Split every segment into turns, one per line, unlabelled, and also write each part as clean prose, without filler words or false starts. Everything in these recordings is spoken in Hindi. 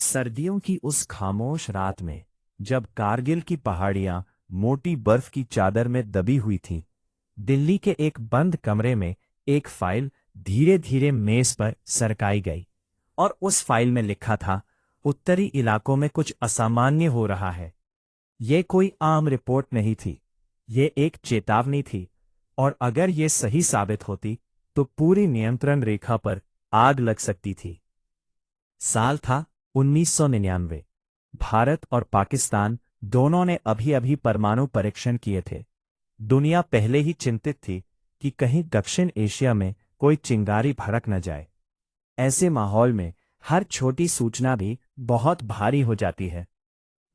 सर्दियों की उस खामोश रात में, जब कारगिल की पहाड़ियां मोटी बर्फ की चादर में दबी हुई थीं, दिल्ली के एक बंद कमरे में एक फाइल धीरे धीरे मेज पर सरकाई गई। और उस फाइल में लिखा था, उत्तरी इलाकों में कुछ असामान्य हो रहा है। ये कोई आम रिपोर्ट नहीं थी, ये एक चेतावनी थी। और अगर ये सही साबित होती तो पूरी नियंत्रण रेखा पर आग लग सकती थी। साल था 1999। भारत और पाकिस्तान दोनों ने अभी अभी परमाणु परीक्षण किए थे। दुनिया पहले ही चिंतित थी कि कहीं दक्षिण एशिया में कोई चिंगारी भड़क न जाए। ऐसे माहौल में हर छोटी सूचना भी बहुत भारी हो जाती है।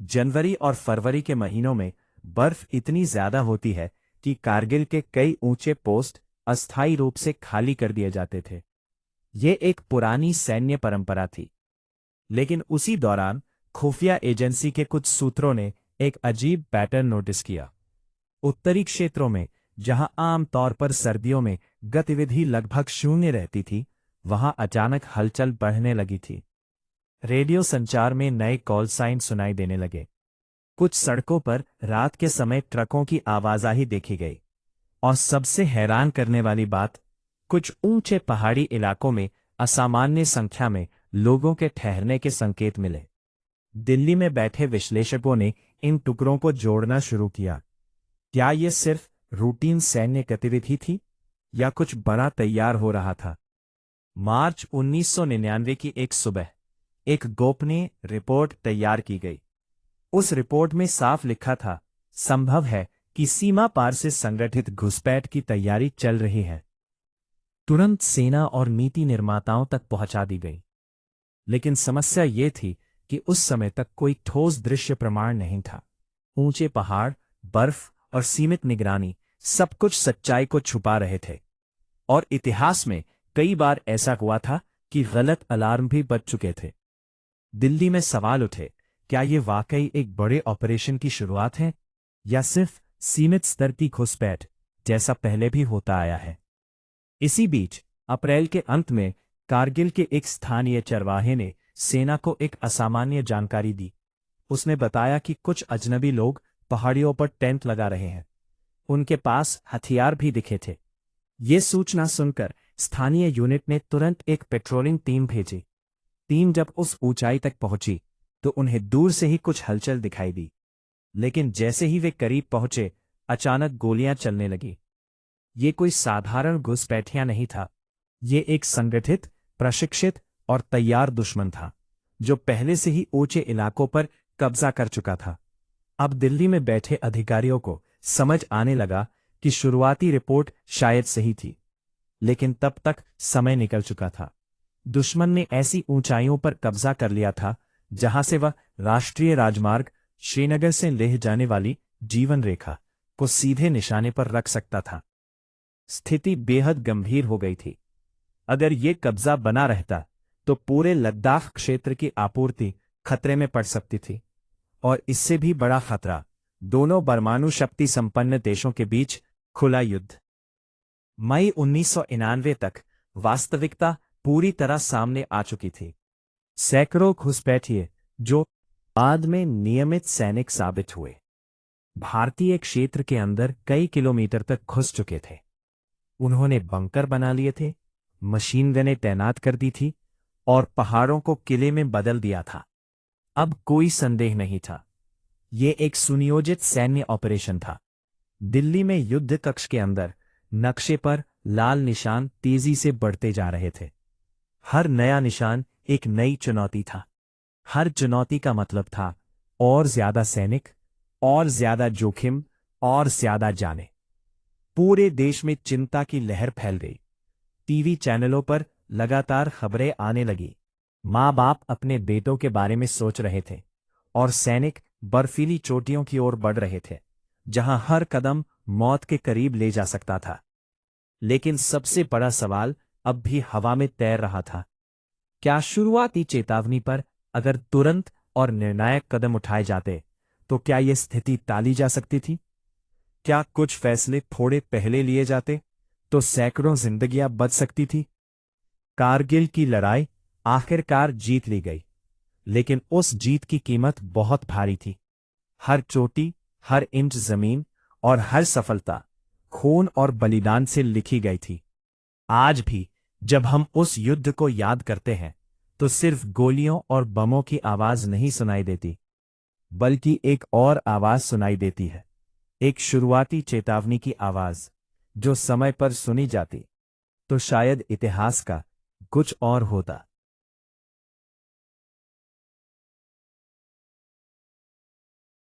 जनवरी और फरवरी के महीनों में बर्फ इतनी ज्यादा होती है कि कारगिल के कई ऊंचे पोस्ट अस्थायी रूप से खाली कर दिए जाते थे। ये एक पुरानी सैन्य परंपरा थी। लेकिन उसी दौरान खुफिया एजेंसी के कुछ सूत्रों ने एक अजीब पैटर्न नोटिस किया। उत्तरी क्षेत्रों में, जहां आम तौर पर सर्दियों में गतिविधि लगभग शून्य रहती थी, वहां अचानक हलचल बढ़ने लगी थी। रेडियो संचार में नए कॉल साइन सुनाई देने लगे। कुछ सड़कों पर रात के समय ट्रकों की आवाजाही देखी गई। और सबसे हैरान करने वाली बात, कुछ ऊंचे पहाड़ी इलाकों में असामान्य संख्या में लोगों के ठहरने के संकेत मिले। दिल्ली में बैठे विश्लेषकों ने इन टुकड़ों को जोड़ना शुरू किया। क्या ये सिर्फ रूटीन सैन्य गतिविधि थी या कुछ बड़ा तैयार हो रहा था? मार्च 1999 की एक सुबह एक गोपनीय रिपोर्ट तैयार की गई। उस रिपोर्ट में साफ लिखा था, संभव है कि सीमा पार से संगठित घुसपैठ की तैयारी चल रही है। तुरंत सेना और नीति निर्माताओं तक पहुंचा दी गई। लेकिन समस्या ये थी कि उस समय तक कोई ठोस दृश्य प्रमाण नहीं था। ऊंचे पहाड़, बर्फ और सीमित निगरानी सब कुछ सच्चाई को छुपा रहे थे। और इतिहास में कई बार ऐसा हुआ था कि गलत अलार्म भी बज चुके थे। दिल्ली में सवाल उठे, क्या ये वाकई एक बड़े ऑपरेशन की शुरुआत है या सिर्फ सीमित स्तर की घुसपैठ, जैसा पहले भी होता आया है? इसी बीच अप्रैल के अंत में कारगिल के एक स्थानीय चरवाहे ने सेना को एक असामान्य जानकारी दी। उसने बताया कि कुछ अजनबी लोग पहाड़ियों पर टेंट लगा रहे हैं। उनके पास हथियार भी दिखे थे। ये सूचना सुनकर स्थानीय यूनिट ने तुरंत एक पेट्रोलिंग टीम भेजी। टीम जब उस ऊंचाई तक पहुंची तो उन्हें दूर से ही कुछ हलचल दिखाई दी। लेकिन जैसे ही वे करीब पहुंचे, अचानक गोलियां चलने लगी। ये कोई साधारण घुसपैठिया नहीं था। ये एक संगठित, प्रशिक्षित और तैयार दुश्मन था, जो पहले से ही ऊंचे इलाकों पर कब्जा कर चुका था। अब दिल्ली में बैठे अधिकारियों को समझ आने लगा कि शुरुआती रिपोर्ट शायद सही थी, लेकिन तब तक समय निकल चुका था। दुश्मन ने ऐसी ऊंचाइयों पर कब्जा कर लिया था जहां से वह राष्ट्रीय राजमार्ग श्रीनगर से लेह जाने वाली जीवन रेखा को सीधे निशाने पर रख सकता था। स्थिति बेहद गंभीर हो गई थी। अगर ये कब्जा बना रहता तो पूरे लद्दाख क्षेत्र की आपूर्ति खतरे में पड़ सकती थी। और इससे भी बड़ा खतरा, दोनों परमाणु शक्ति संपन्न देशों के बीच खुला युद्ध। मई 1999 तक वास्तविकता पूरी तरह सामने आ चुकी थी। सैकड़ों घुसपैठिए, जो बाद में नियमित सैनिक साबित हुए, भारतीय क्षेत्र के अंदर कई किलोमीटर तक घुस चुके थे। उन्होंने बंकर बना लिए थे, मशीन गनें तैनात कर दी थी और पहाड़ों को किले में बदल दिया था। अब कोई संदेह नहीं था, ये एक सुनियोजित सैन्य ऑपरेशन था। दिल्ली में युद्ध कक्ष के अंदर नक्शे पर लाल निशान तेजी से बढ़ते जा रहे थे। हर नया निशान एक नई चुनौती था। हर चुनौती का मतलब था और ज्यादा सैनिक, और ज्यादा जोखिम, और ज्यादा जाने। पूरे देश में चिंता की लहर फैल गई। टीवी चैनलों पर लगातार खबरें आने लगी। माँ बाप अपने बेटों के बारे में सोच रहे थे और सैनिक बर्फीली चोटियों की ओर बढ़ रहे थे, जहां हर कदम मौत के करीब ले जा सकता था। लेकिन सबसे बड़ा सवाल अब भी हवा में तैर रहा था। क्या शुरुआती चेतावनी पर अगर तुरंत और निर्णायक कदम उठाए जाते तो क्या यह स्थिति टाली जा सकती थी? क्या कुछ फैसले थोड़े पहले लिए जाते तो सैकड़ों जिंदगियां बच सकती थी? कारगिल की लड़ाई आखिरकार जीत ली गई। लेकिन उस जीत की कीमत बहुत भारी थी। हर चोटी, हर इंच जमीन और हर सफलता खून और बलिदान से लिखी गई थी। आज भी जब हम उस युद्ध को याद करते हैं तो सिर्फ गोलियों और बमों की आवाज नहीं सुनाई देती, बल्कि एक और आवाज सुनाई देती है, एक शुरुआती चेतावनी की आवाज जो समय पर सुनी जाती तो शायद इतिहास का कुछ और होता।